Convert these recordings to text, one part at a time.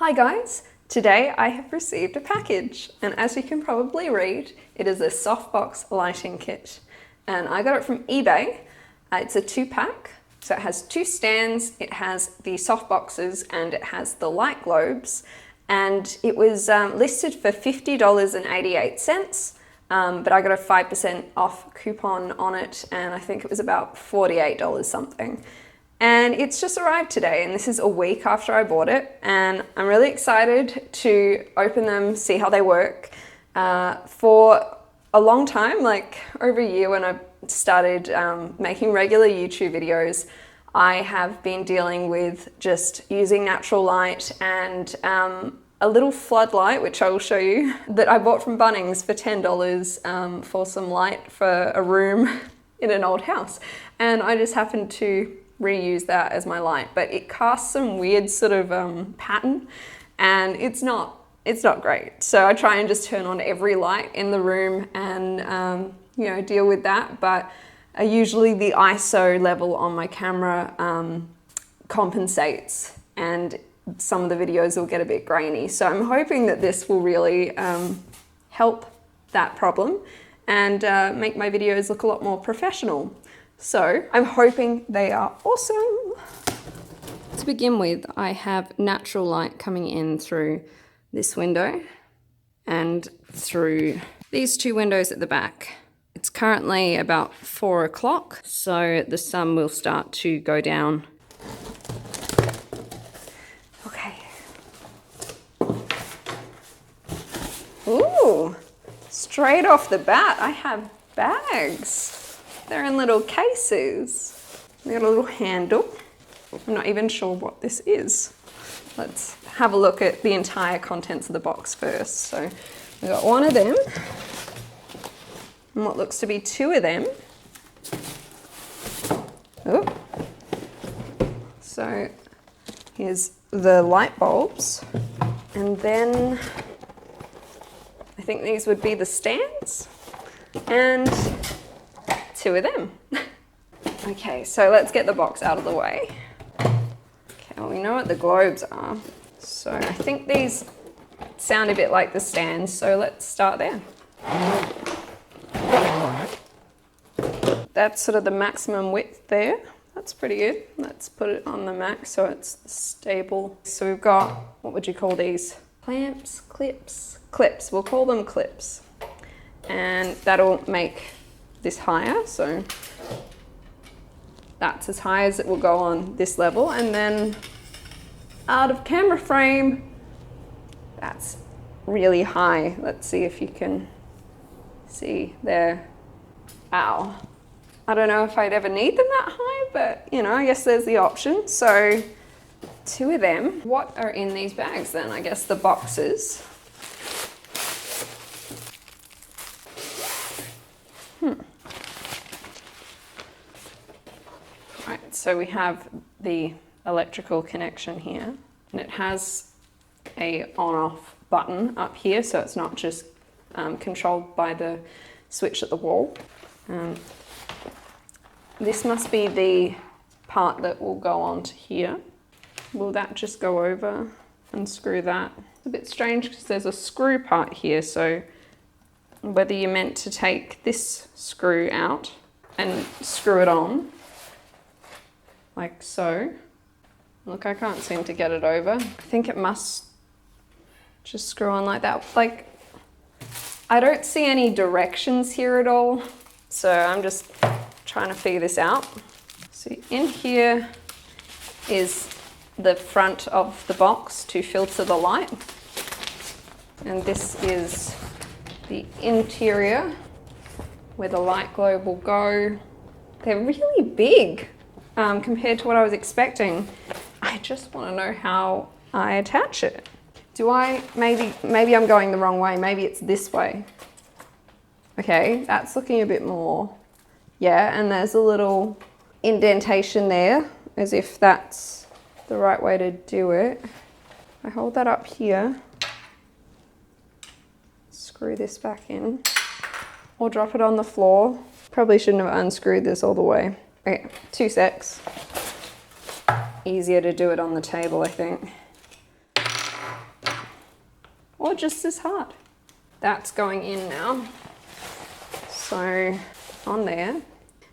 Hi guys! Today I have received a package, and as you can probably read, it is a softbox lighting kit. And I got it from eBay. It's a 2-pack, so it has 2 stands, it has the softboxes, and it has the light globes. And it was listed for $50.88, but I got a 5% off coupon on it, and I think it was about $48 something. And it's just arrived today, and this is a week after I bought it, and I'm really excited to open them, see how they work. For a long time, like over a year when I started making regular YouTube videos, I have been dealing with just using natural light and a little floodlight, which I will show you, that I bought from Bunnings for $10 for some light for a room in an old house. And I just happened to reuse that as my light, but it casts some weird sort of pattern, and it's not great. So I try and just turn on every light in the room and you know, deal with that. But usually the ISO level on my camera compensates, and some of the videos will get a bit grainy. So I'm hoping that this will really help that problem and make my videos look a lot more professional. So I'm hoping they are awesome. To begin with, I have natural light coming in through this window and through these 2 windows at the back. It's currently about 4 o'clock, so the sun will start to go down. Okay. Ooh, straight off the bat, I have bags. They're in little cases. They got a little handle. I'm not even sure what this is. Let's have a look at the entire contents of the box first. So we got 1 of them, and what looks to be 2 of them. Oh. So here's the light bulbs, and then I think these would be the stands, and 2 of them. Okay, so let's get the box out of the way. Okay, well, we know what the globes are. So I think these sound a bit like the stands, so let's start there. That's sort of the maximum width there. That's pretty good. Let's put it on the max so it's stable. So we've got, what would you call these? Clamps, clips? Clips, we'll call them clips. And that'll make this higher, so that's as high as it will go on this level. And then out of camera frame, that's really high. Let's see if you can see there. Ow. I don't know if I'd ever need them that high, but you know, I guess there's the option. So 2 of them. What are in these bags then? I guess the boxes. Right, so we have the electrical connection here, and it has a on-off button up here, so it's not just controlled by the switch at the wall. This must be the part that will go onto here. Will that just go over and screw that? It's a bit strange because there's a screw part here, so whether you're meant to take this screw out and screw it on, like so. Look, I can't seem to get it over. I think it must just screw on like that. Like, I don't see any directions here at all, so I'm just trying to figure this out. So in here is the front of the box to filter the light, and this is the interior where the light globe will go. They're really big compared to what I was expecting. I just want to know how I attach it. Do I, maybe I'm going the wrong way. Maybe it's this way. Okay, that's looking a bit more. Yeah, and there's a little indentation there, as if that's the right way to do it. I hold that up here. Screw this back in, or drop it on the floor. Probably shouldn't have unscrewed this all the way. Okay, 2 secs. Easier to do it on the table, I think. or just as hard. That's going in now. So on there.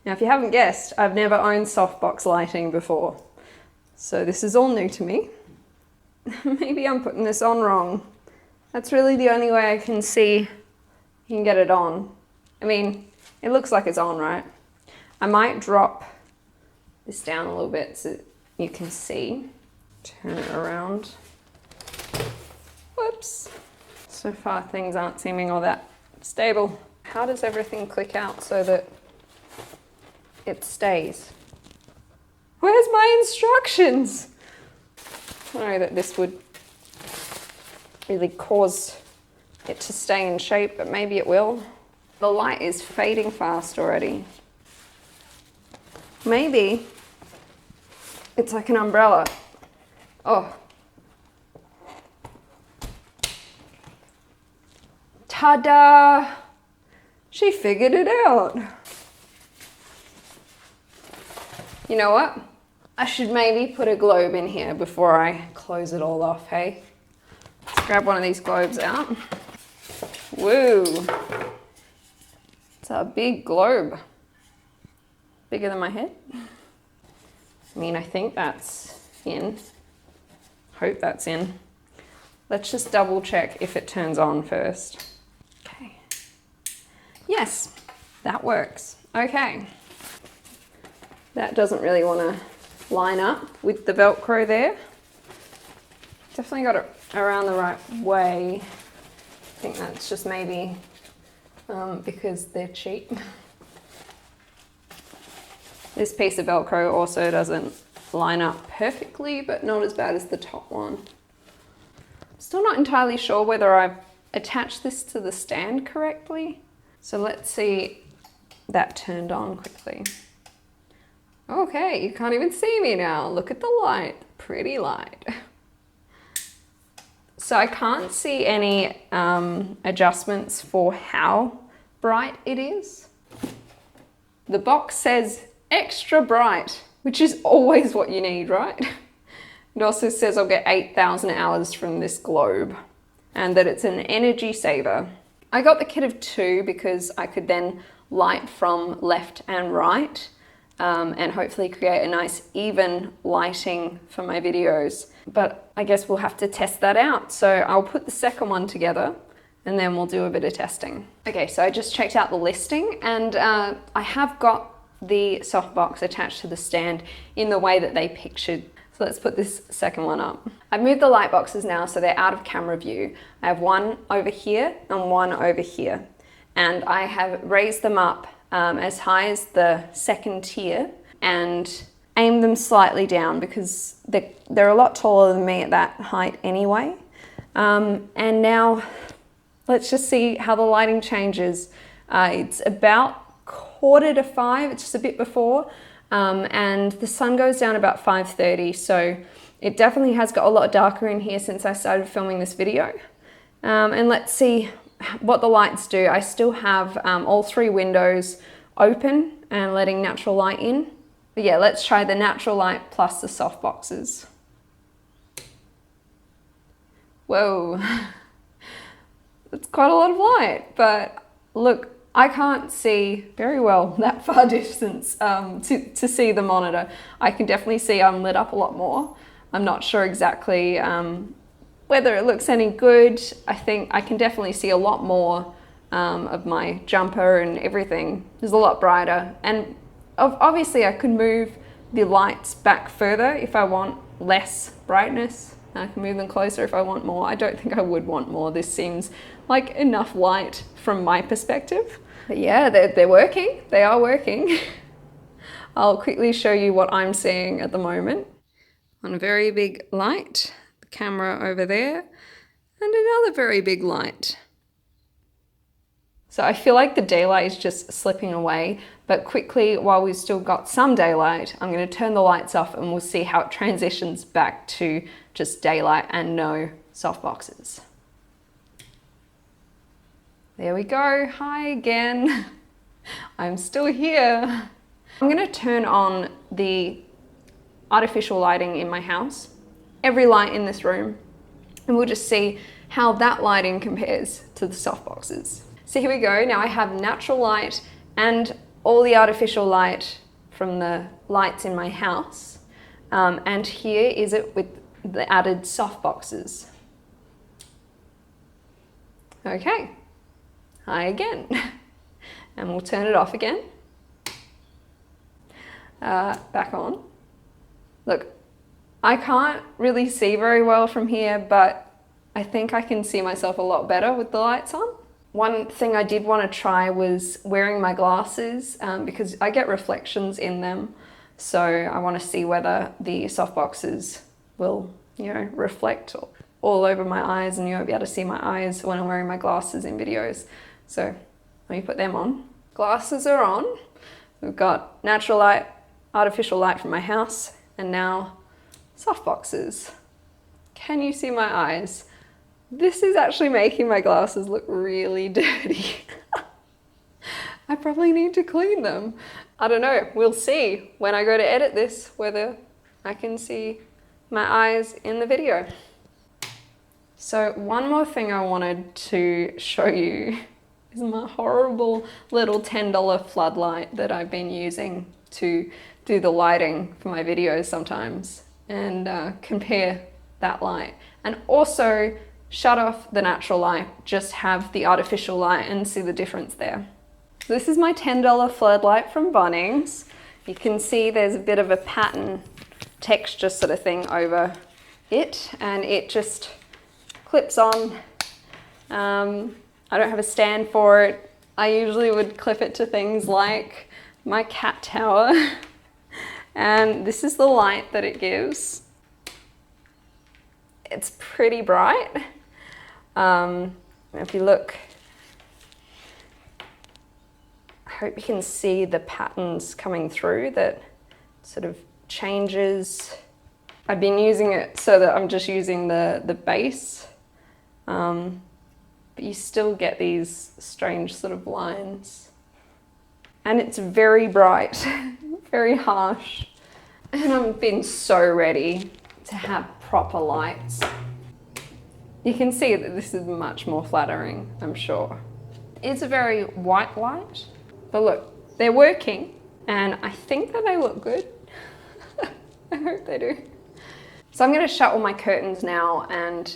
Now, if you haven't guessed, I've never owned softbox lighting before. So this is all new to me. Maybe I'm putting this on wrong. That's really the only way I can see you can get it on. I mean, it looks like it's on, right? I might drop this down a little bit so you can see. Turn it around. Whoops. So far things aren't seeming all that stable. How does everything click out so that it stays? Where's my instructions? I know that this would really cause it to stay in shape, but maybe it will. The light is fading fast already. Maybe it's like an umbrella. Oh. Ta-da! She figured it out. You know what? I should maybe put a globe in here before I close it all off, hey? Let's grab one of these globes out. Woo! It's a big globe. Bigger than my head. I mean, I think that's in. Hope that's in. Let's just double check if it turns on first. Okay. Yes, that works. Okay. That doesn't really want to line up with the Velcro there. Definitely got it around the right way. I think that's just maybe because they're cheap. This piece of Velcro also doesn't line up perfectly, but not as bad as the top one. Still not entirely sure whether I've attached this to the stand correctly. So let's see that turned on quickly. Okay, you can't even see me now. Look at the light, pretty light. So I can't see any adjustments for how bright it is. The box says extra bright, which is always what you need, right? It also says I'll get 8,000 hours from this globe and that it's an energy saver. I got the kit of 2 because I could then light from left and right. And hopefully create a nice even lighting for my videos. But I guess we'll have to test that out. So I'll put the second one together and then we'll do a bit of testing. Okay, so I just checked out the listing and I have got the softbox attached to the stand in the way that they pictured. So let's put this second one up. I've moved the light boxes now so they're out of camera view. I have one over here and one over here. And I have raised them up as high as the second tier and aim them slightly down because they're a lot taller than me at that height anyway. And now let's just see how the lighting changes. It's about 4:45, it's just a bit before, and the sun goes down about 5:30, so it definitely has got a lot darker in here since I started filming this video. And let's see what the lights do. I still have all 3 windows open and letting natural light in. But yeah, let's try the natural light plus the soft boxes. Whoa, that's quite a lot of light, but look, I can't see very well that far distance to see the monitor. I can definitely see I'm lit up a lot more. I'm not sure exactly whether it looks any good. I think I can definitely see a lot more of my jumper and everything. It's a lot brighter. And obviously I could move the lights back further if I want less brightness. I can move them closer if I want more. I don't think I would want more. This seems like enough light from my perspective. But yeah, they're working. They are working. I'll quickly show you what I'm seeing at the moment. On a very big light, the camera over there, and another very big light. So I feel like the daylight is just slipping away, but quickly, while we've still got some daylight, I'm going to turn the lights off and we'll see how it transitions back to just daylight and no softboxes. There we go. Hi again. I'm still here. I'm going to turn on the artificial lighting in my house, every light in this room, And we'll just see how that lighting compares to the softboxes. So here we go. Now I have natural light and all the artificial light from the lights in my house. And here is it with the added softboxes. Okay, hi again. And we'll turn it off again. Back on. Look, I can't really see very well from here, but I think I can see myself a lot better with the lights on. One thing I did want to try was wearing my glasses because I get reflections in them. So I want to see whether the softboxes will, reflect all over my eyes and you won't be able to see my eyes when I'm wearing my glasses in videos. So let me put them on. Glasses are on. We've got natural light, artificial light from my house, and now softboxes. Can you see my eyes? This is actually making my glasses look really dirty. I probably need to clean them. I don't know, we'll see when I go to edit this whether I can see my eyes in the video. So one more thing I wanted to show you is my horrible little $10 floodlight that I've been using to do the lighting for my videos sometimes, and compare that light. And also shut off the natural light, just have the artificial light and see the difference there. So this is my $10 floodlight from Bunnings. You can see there's a bit of a pattern texture sort of thing over it, and it just clips on. I don't have a stand for it. I usually would clip it to things like my cat tower. And this is the light that it gives. It's pretty bright. If you look, I hope you can see the patterns coming through that sort of changes. I've been using it so that I'm just using the base, but you still get these strange sort of lines. And it's very bright, very harsh. And I've been so ready to have proper lights. You can see that this is much more flattering, I'm sure. It's a very white light, but look, they're working and I think that they look good. I hope they do. So I'm going to shut all my curtains now and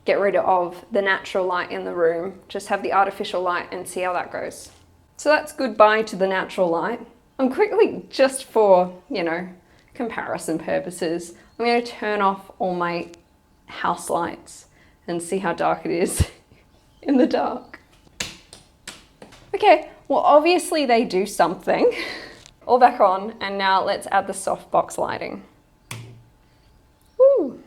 get rid of the natural light in the room, just have the artificial light and see how that goes. So that's goodbye to the natural light. I'm quickly, just for, comparison purposes, I'm going to turn off all my house lights and see how dark it is in the dark. Okay, well obviously they do something. All back on, and now let's add the softbox lighting. Woo!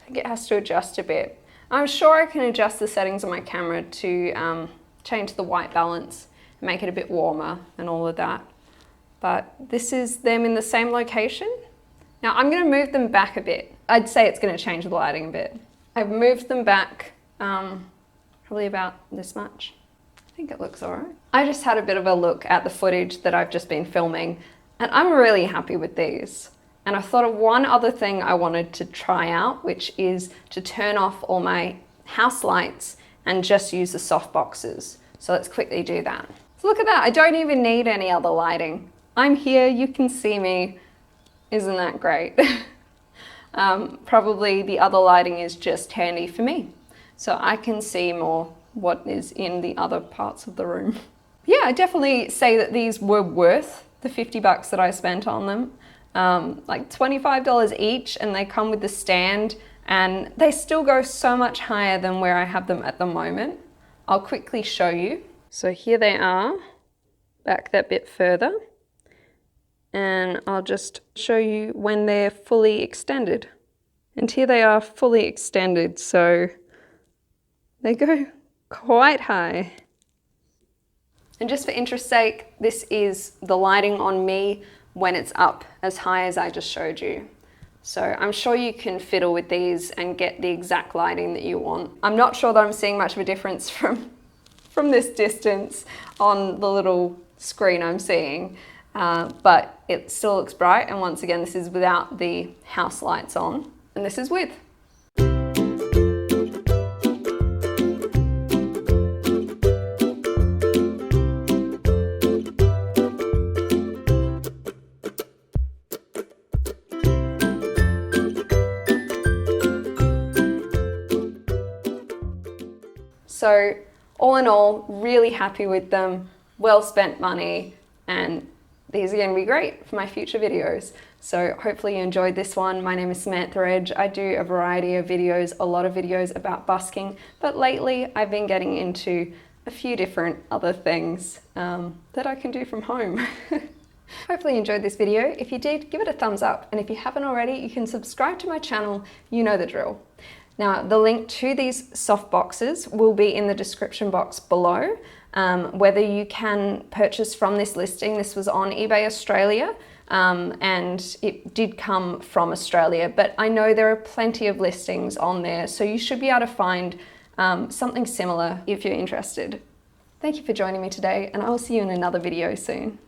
I think it has to adjust a bit. I'm sure I can adjust the settings on my camera to change the white balance and make it a bit warmer and all of that. But this is them in the same location. Now I'm going to move them back a bit. I'd say it's going to change the lighting a bit. I've moved them back probably about this much. I think it looks all right. I just had a bit of a look at the footage that I've just been filming and I'm really happy with these. And I thought of one other thing I wanted to try out, which is to turn off all my house lights and just use the soft boxes. So let's quickly do that. So look at that, I don't even need any other lighting. I'm here, you can see me. Isn't that great? Probably the other lighting is just handy for me, so I can see more what is in the other parts of the room. Yeah, I definitely say that these were worth the 50 bucks that I spent on them. Like $25 each, and they come with the stand, and they still go so much higher than where I have them at the moment. I'll quickly show you. So here they are, back that bit further. And I'll just show you when they're fully extended. And here they are fully extended, so they go quite high. And just for interest's sake, this is the lighting on me when it's up as high as I just showed you. So I'm sure you can fiddle with these and get the exact lighting that you want. I'm not sure that I'm seeing much of a difference from this distance on the little screen I'm seeing. But it still looks bright, and once again this is without the house lights on, and this is with. So all in all, really happy with them, well spent money, and these are going to be great for my future videos. So hopefully you enjoyed this one. My name is Samantha Edge. I do a variety of videos, a lot of videos about busking, but lately I've been getting into a few different other things that I can do from home. Hopefully you enjoyed this video. If you did, give it a thumbs up. And if you haven't already, you can subscribe to my channel. You know the drill. Now, the link to these soft boxes will be in the description box below. Whether you can purchase from this listing, this was on eBay Australia, and it did come from Australia, but I know there are plenty of listings on there, so you should be able to find something similar if you're interested. Thank you for joining me today, and I will see you in another video soon.